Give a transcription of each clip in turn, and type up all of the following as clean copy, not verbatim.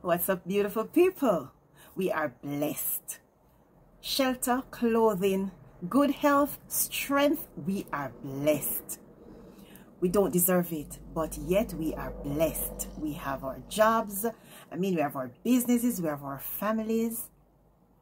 What's up, beautiful people? We are blessed. Shelter, clothing, good health, strength, we are blessed. We don't deserve it, but yet we are blessed. We have our jobs, we have our businesses, we have our families.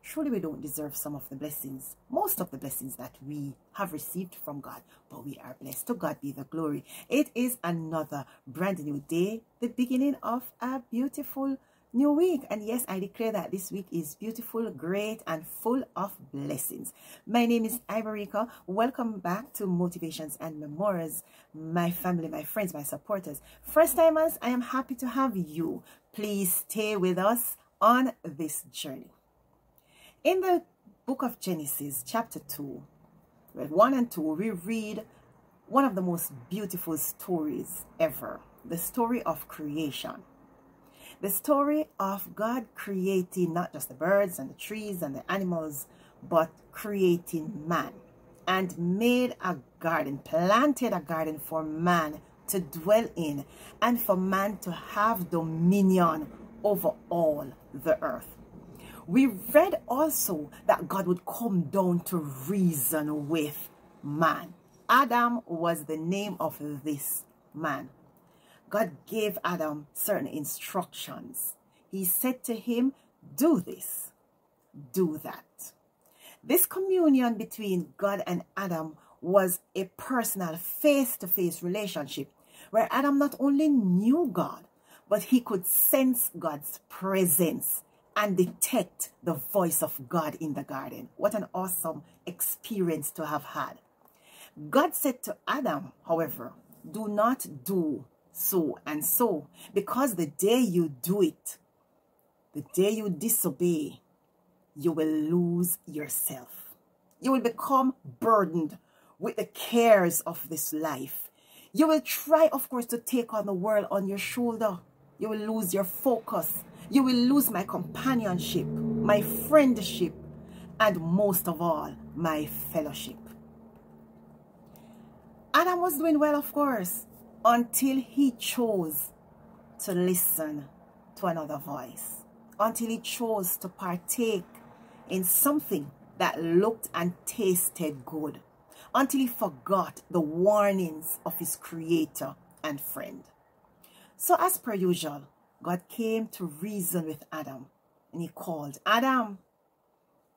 Surely we don't deserve some of the blessings, most of the blessings that we have received from God, but we are blessed. To God be the glory. It is another brand new day, the beginning of a beautiful new week. And yes, I declare that this week is beautiful, great, and full of blessings. My name is Ivorika. Welcome back to Motivations and Memoirs, my family, my friends, my supporters. First timers, I am happy to have you. Please stay with us on this journey. In the book of Genesis, chapter 2, verse 1 and 2, we read one of the most beautiful stories ever, the story of creation. The story of God creating not just the birds and the trees and the animals, but creating man, and made a garden, planted a garden for man to dwell in, and for man to have dominion over all the earth. We read also that God would come down to reason with man. Adam was the name of this man. God gave Adam certain instructions. He said to him, do this, do that. This communion between God and Adam was a personal face-to-face relationship where Adam not only knew God, but he could sense God's presence and detect the voice of God in the garden. What an awesome experience to have had. God said to Adam, however, do not do so and so, because the day you do it, the day you disobey, you will lose yourself. You will become burdened with the cares of this life. You will try, of course, to take on the world on your shoulder. You will lose your focus. You will lose my companionship, my friendship, and most of all, my fellowship. Adam was doing well, of course, until he chose to listen to another voice, until he chose to partake in something that looked and tasted good, until he forgot the warnings of his creator and friend. So as per usual, God came to reason with Adam, and he called, Adam,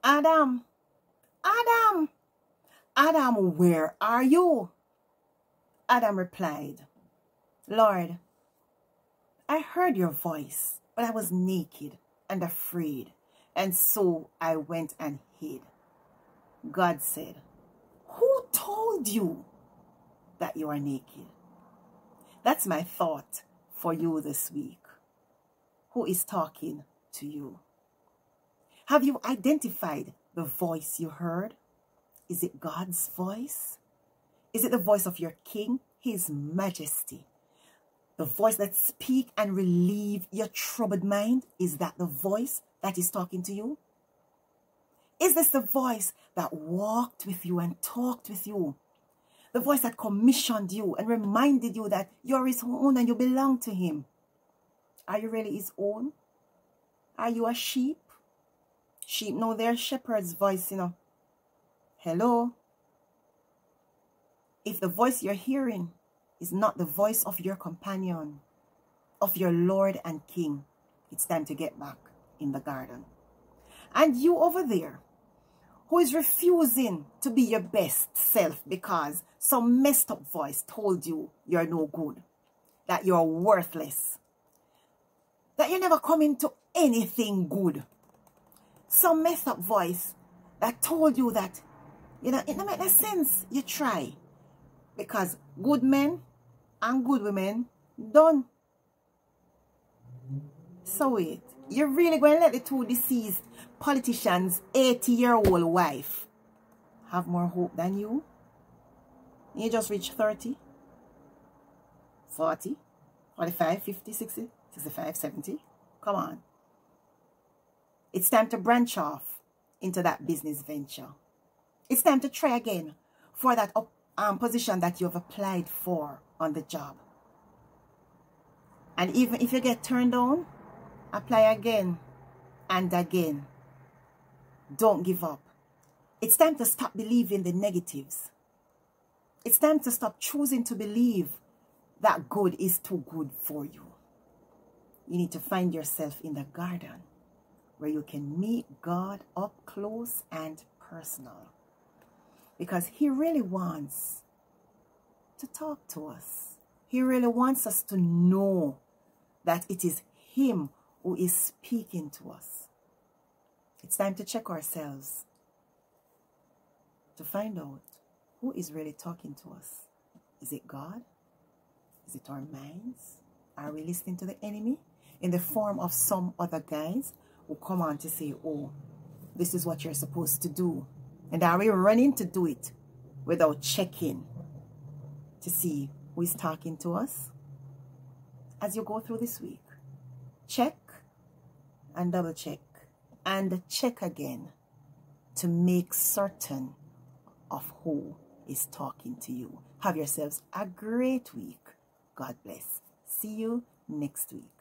Adam, Adam, Adam, where are you? Adam replied, Lord, I heard your voice, but I was naked and afraid, and so I went and hid. God said, who told you that you are naked? That's my thought for you this week. Who is talking to you? Have you identified the voice you heard? Is it God's voice? Is it the voice of your King, His Majesty? The voice that speaks and relieve your troubled mind? Is that the voice that is talking to you? Is this the voice that walked with you and talked with you? The voice that commissioned you and reminded you that you're His own and you belong to Him? Are you really His own? Are you a sheep? Sheep know their shepherd's voice, Hello? If the voice you're hearing is not the voice of your companion, of your Lord and King, it's time to get back in the garden. And you over there, who is refusing to be your best self because some messed up voice told you you're no good, that you're worthless, that you never come into anything good. Some messed up voice that told you that, it don't make no sense. You try. Because good men and good women done. So wait, you're really going to let the two deceased politicians' 80-year-old wife have more hope than you? You just reached 30, 40, 45, 50, 60, 65, 70. Come on. It's time to branch off into that business venture. It's time to try again for that position that you have applied for on the job. And even if you get turned down, apply again and again. Don't give up. It's time to stop believing the negatives. It's time to stop choosing to believe that good is too good for you. You need to find yourself in the garden where you can meet God up close and personal. Because He really wants to talk to us. He really wants us to know that it is Him who is speaking to us. It's time to check ourselves to find out who is really talking to us. Is it God? Is it our minds? Are we listening to the enemy in the form of some other guys who come on to say, oh, this is what you're supposed to do? And are we running to do it without checking to see who is talking to us? As you go through this week, check and double check and check again to make certain of who is talking to you. Have yourselves a great week. God bless. See you next week.